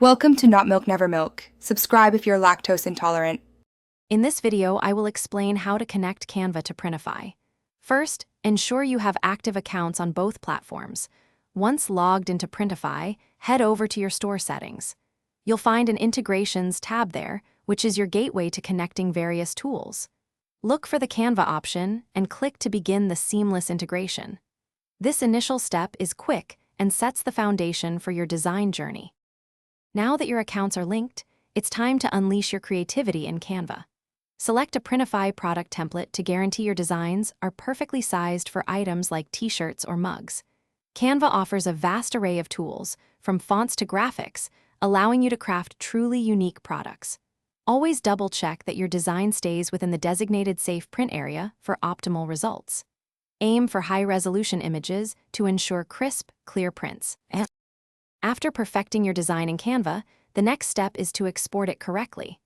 Welcome to Not Milk Never Milk. Subscribe if you're lactose intolerant. In this video, I will explain how to connect Canva to Printify. First, ensure you have active accounts on both platforms. Once logged into Printify, head over to your store settings. You'll find an Integrations tab there, which is your gateway to connecting various tools. Look for the Canva option and click to begin the seamless integration. This initial step is quick and sets the foundation for your design journey. Now that your accounts are linked, it's time to unleash your creativity in Canva. Select a Printify product template to guarantee your designs are perfectly sized for items like t-shirts or mugs. Canva offers a vast array of tools, from fonts to graphics, allowing you to craft truly unique products. Always double-check that your design stays within the designated safe print area for optimal results. Aim for high-resolution images to ensure crisp, clear prints. After perfecting your design in Canva, the next step is to export it correctly.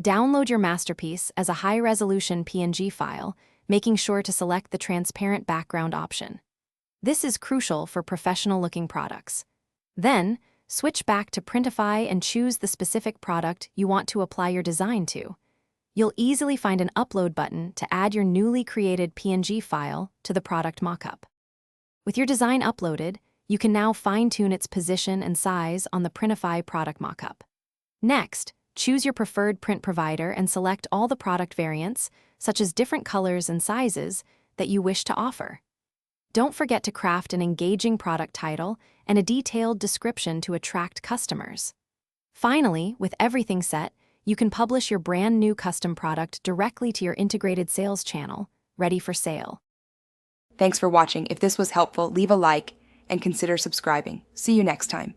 Download your masterpiece as a high-resolution PNG file, making sure to select the transparent background option. This is crucial for professional-looking products. Then, switch back to Printify and choose the specific product you want to apply your design to. You'll easily find an Upload button to add your newly created PNG file to the product mockup. With your design uploaded, you can now fine-tune its position and size on the Printify product mockup. Next, choose your preferred print provider and select all the product variants, such as different colors and sizes, that you wish to offer. Don't forget to craft an engaging product title and a detailed description to attract customers. Finally, with everything set, you can publish your brand new custom product directly to your integrated sales channel, ready for sale. Thanks for watching. If this was helpful, leave a like and consider subscribing. See you next time.